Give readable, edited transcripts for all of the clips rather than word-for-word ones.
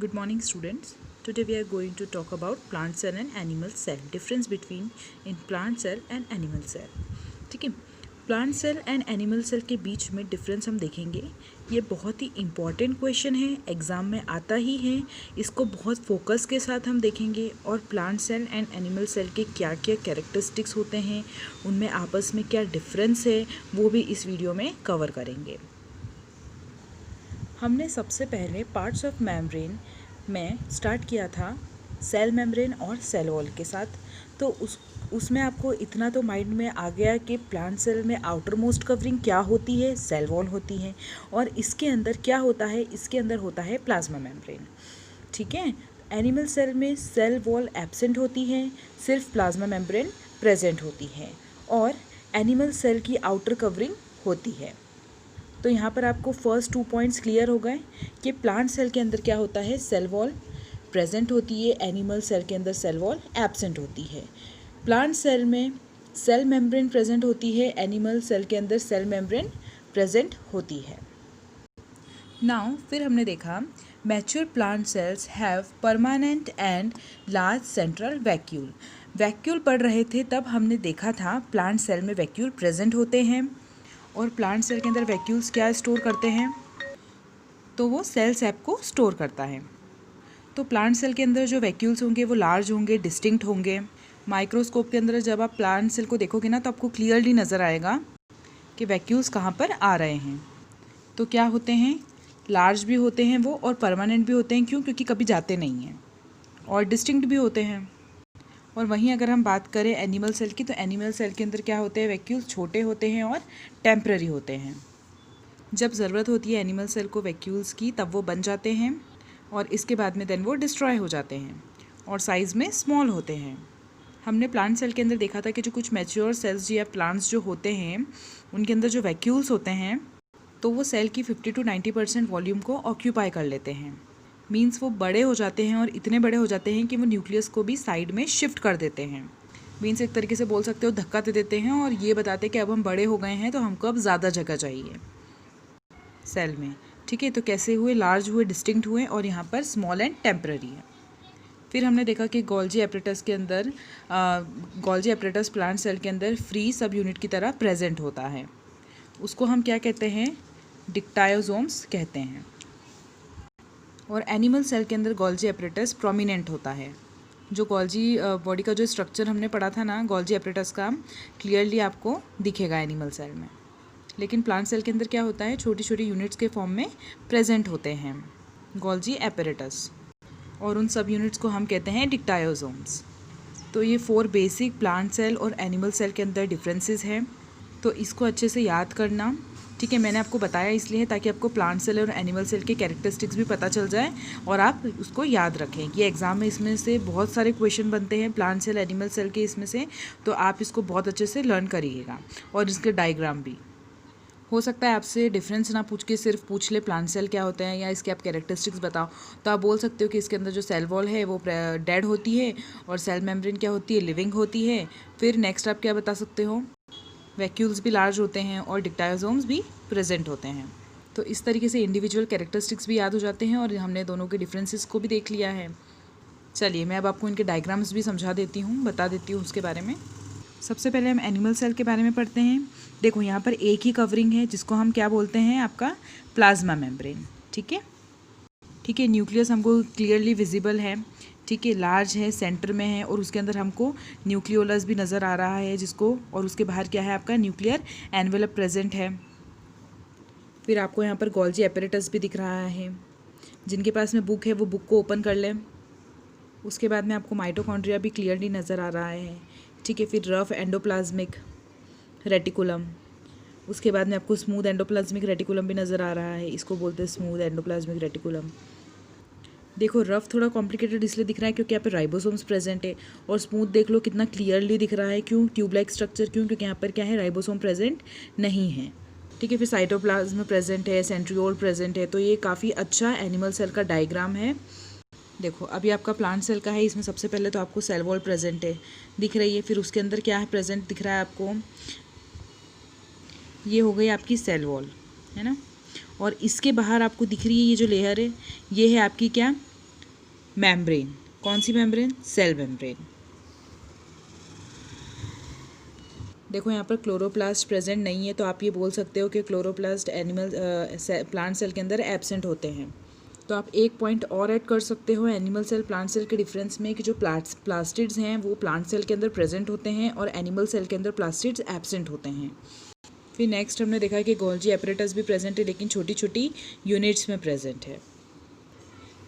Good morning, students. Today we are going to talk about plant cell and animal cell. Difference between in plant cell and animal cell. ठीक है, plant cell and animal cell के बीच में difference हम देखेंगे. ये बहुत ही इम्पॉर्टेंट क्वेश्चन है, एग्ज़ाम में आता ही है. इसको बहुत फोकस के साथ हम देखेंगे और plant cell and animal cell के क्या क्या कैरेक्टरिस्टिक्स होते हैं, उनमें आपस में क्या डिफरेंस है, वो भी इस वीडियो में कवर करेंगे. हमने सबसे पहले पार्ट्स ऑफ मेम्ब्रेन में स्टार्ट किया था सेल मेम्ब्रेन और सेल वॉल के साथ. तो उसमें आपको इतना तो माइंड में आ गया कि प्लांट सेल में आउटर मोस्ट कवरिंग क्या होती है, सेल वॉल होती है. और इसके अंदर क्या होता है, इसके अंदर होता है प्लाज्मा मेम्ब्रेन. ठीक है, एनिमल सेल में सेल वॉल एब्सेंट होती है, सिर्फ प्लाज्मा मेम्ब्रेन प्रेजेंट होती है और एनिमल सेल की आउटर कवरिंग होती है. तो यहाँ पर आपको फर्स्ट 2 पॉइंट्स क्लियर हो गए कि प्लांट सेल के अंदर क्या होता है, सेल वॉल प्रेजेंट होती है, एनिमल सेल के अंदर सेल वॉल एब्सेंट होती है. प्लांट सेल में सेल मेम्ब्रेन प्रेजेंट होती है, एनिमल सेल के अंदर सेल मेम्ब्रेन प्रेजेंट होती है. नाउ फिर हमने देखा mature plant cells have permanent and large central vacuole. Vacuole पढ़ रहे थे तब हमने देखा था प्लांट सेल में वैक्यूल प्रेजेंट होते हैं और प्लांट सेल के अंदर वैक्यूल्स क्या स्टोर करते हैं, तो वो सेल सैप को स्टोर करता है. तो प्लांट सेल के अंदर जो वैक्यूल्स होंगे वो लार्ज होंगे, डिस्टिंक्ट होंगे. माइक्रोस्कोप के अंदर जब आप प्लांट सेल को देखोगे ना तो आपको क्लियरली नज़र आएगा कि वैक्यूल्स कहाँ पर आ रहे हैं. तो क्या होते हैं, लार्ज भी होते हैं वो और परमानेंट भी होते हैं. क्यों? क्योंकि कभी जाते नहीं हैं. और डिस्टिंक्ट भी होते हैं. और वहीं अगर हम बात करें एनिमल सेल की, तो एनिमल सेल के अंदर क्या होते हैं, वैक्यूल्स छोटे होते हैं और टेम्पररी होते हैं. जब ज़रूरत होती है एनिमल सेल को वैक्यूल्स की तब वो बन जाते हैं और इसके बाद में देन वो डिस्ट्रॉय हो जाते हैं और साइज़ में स्मॉल होते हैं. हमने प्लांट सेल के अंदर देखा था कि जो कुछ मैच्योर सेल्स या प्लांट्स जो होते हैं उनके अंदर जो वैक्यूल्स होते हैं तो वो सेल की 50 to 90% वॉल्यूम को ऑक्यूपाई कर लेते हैं. मीन्स वो बड़े हो जाते हैं और इतने बड़े हो जाते हैं कि वो न्यूक्लियस को भी साइड में शिफ्ट कर देते हैं. मीन्स एक तरीके से बोल सकते हो धक्का दे देते हैं और ये बताते हैं कि अब हम बड़े हो गए हैं तो हमको अब ज़्यादा जगह चाहिए सेल में. ठीक है, तो कैसे हुए, लार्ज हुए, डिस्टिंक्ट हुए और यहाँ पर स्मॉल एंड टेम्पररी है. फिर हमने देखा कि गोल्जी एपरेटस के अंदर गोल्जी एपरेटस प्लांट सेल के अंदर फ्री सब यूनिट की तरह प्रेजेंट होता है. उसको हम क्या कहते हैं, डिक्टायोसोम्स कहते हैं. और एनिमल सेल के अंदर गोल्जी एपरेटस प्रोमिनेंट होता है. जो गोल्जी बॉडी का जो स्ट्रक्चर हमने पढ़ा था ना गोल्जी एपरेटस का, क्लियरली आपको दिखेगा एनिमल सेल में. लेकिन प्लांट सेल के अंदर क्या होता है, छोटी छोटी यूनिट्स के फॉर्म में प्रेजेंट होते हैं गोल्जी एपरेटस और उन सब यूनिट्स को हम कहते हैं डिक्टायोसोम्स. तो ये 4 बेसिक प्लांट सेल और एनिमल सेल के अंदर डिफरेंसेस हैं. तो इसको अच्छे से याद करना. ठीक है, मैंने आपको बताया इसलिए ताकि आपको प्लांट सेल और एनिमल सेल के कैरेक्टरिस्टिक्स भी पता चल जाए और आप उसको याद रखें. ये एग्ज़ाम में इसमें से बहुत सारे क्वेश्चन बनते हैं प्लांट सेल एनिमल सेल के इसमें से, तो आप इसको बहुत अच्छे से लर्न करिएगा. और इसके डायग्राम भी हो सकता है आपसे डिफरेंस ना पूछ के सिर्फ पूछ ले प्लांट सेल क्या होता है या इसके आप कैरेक्टरिस्टिक्स बताओ, तो आप बोल सकते हो कि इसके अंदर जो सेल वॉल है वो डेड होती है और सेल मेम्ब्रेन क्या होती है, लिविंग होती है. फिर नेक्स्ट आप क्या बता सकते हो, वैक्यूल्स भी लार्ज होते हैं और डिक्टायोसोम्स भी प्रेजेंट होते हैं. तो इस तरीके से इंडिविजुअल कैरेक्टरिस्टिक्स भी याद हो जाते हैं और हमने दोनों के डिफरेंसेस को भी देख लिया है. चलिए मैं अब आपको इनके डायग्राम्स भी समझा देती हूँ, बता देती हूँ उसके बारे में. सबसे पहले हम एनिमल सेल के बारे में पढ़ते हैं. देखो यहाँ पर एक ही कवरिंग है जिसको हम क्या बोलते हैं, आपका प्लाज्मा मेम्ब्रेन. ठीक है, ठीक है, न्यूक्लियस हमको क्लियरली विजिबल है. ठीक है, लार्ज है, सेंटर में है और उसके अंदर हमको न्यूक्लियोलस भी नज़र आ रहा है जिसको, और उसके बाहर क्या है, आपका न्यूक्लियर एनवेलप प्रेजेंट है. फिर आपको यहाँ पर गोल्जी एपरेटस भी दिख रहा है. जिनके पास में बुक है वो बुक को ओपन कर लें. उसके बाद में आपको माइटोकॉन्ड्रिया भी क्लियरली नज़र आ रहा है. ठीक है, फिर रफ एंडोप्लाज्मिक रेटिकुलम. उसके बाद में आपको स्मूथ एंडोप्लाज्मिक रेटिकुलम भी नज़र आ रहा है, इसको बोलते हैं स्मूथ एंडोप्लाज्मिक रेटिकुलम. देखो रफ थोड़ा कॉम्प्लिकेटेड इसलिए दिख रहा है क्योंकि यहाँ पे राइबोसोम्स प्रेजेंट है. और स्मूथ देख लो कितना क्लियरली दिख रहा है. क्यों? Tube like structure. क्यों? क्योंकि यहाँ पर क्या है, राइबोसोम प्रेजेंट नहीं है. ठीक है, फिर साइटोप्लाज्म प्रेजेंट है, सेंट्रियोल प्रेजेंट है. तो ये काफ़ी अच्छा एनिमल सेल का डायग्राम है. देखो अभी आपका प्लांट सेल का है, इसमें सबसे पहले तो आपको सेल वॉल प्रेजेंट है, दिख रही है. फिर उसके अंदर क्या है प्रेजेंट दिख रहा है आपको, ये हो गई आपकी सेल वॉल, है ना. और इसके बाहर आपको दिख रही है ये जो लेयर है, ये है आपकी क्या, मेम्ब्रेन। कौन सी मेम्ब्रेन? Cell membrane. देखो यहाँ पर क्लोरोप्लास्ट प्रेजेंट नहीं है, तो आप ये बोल सकते हो कि क्लोरोप्लास्ट एनिमल प्लांट सेल के अंदर एब्सेंट होते हैं। तो आप एक पॉइंट और ऐड कर सकते हो एनिमल सेल प्लांट सेल के डिफरेंस में, कि जो प्लास्टिड्स हैं वो प्लांट सेल के अंदर प्रेजेंट होते हैं और एनिमल सेल के अंदर प्लास्टिड्स एब्सेंट होते हैं। फिर नेक्स्ट हमने देखा कि गोल्जी एपरेटस भी प्रेजेंट है, लेकिन छोटी छोटी यूनिट्स में प्रेजेंट है।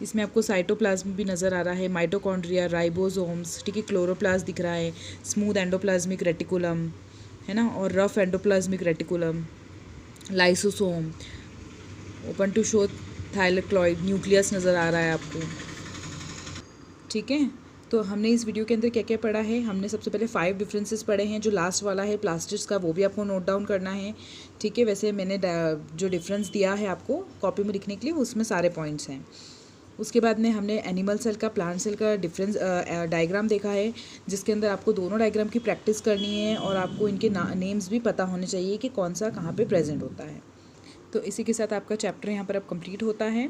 इसमें आपको साइटोप्लाज्म भी नज़र आ रहा है, माइटोकॉन्ड्रिया, राइबोसोम्स, ठीक है, क्लोरोप्लास्ट दिख रहा है, स्मूथ एंडोप्लाज्मिक रेटिकुलम है ना, और rough endoplasmic reticulum, lysosome, open to show thylakoid, nucleus नज़र आ रहा है आपको। ठीक है, तो हमने इस वीडियो के अंदर क्या क्या पढ़ा है? हमने सबसे पहले 5 डिफरेंसेस पढ़े हैं। जो लास्ट वाला है प्लास्टिड्स का, वो भी आपको नोट डाउन करना है। ठीक है, वैसे मैंने जो डिफरेंस दिया है आपको कॉपी में लिखने के लिए, उसमें सारे पॉइंट्स हैं। उसके बाद में हमने एनिमल सेल का प्लांट सेल का डिफरेंस डायग्राम देखा है, जिसके अंदर आपको दोनों डायग्राम की प्रैक्टिस करनी है और आपको इनके नेम्स भी पता होने चाहिए कि कौन सा कहाँ पे प्रेजेंट होता है। तो इसी के साथ आपका चैप्टर यहाँ पर अब कंप्लीट होता है।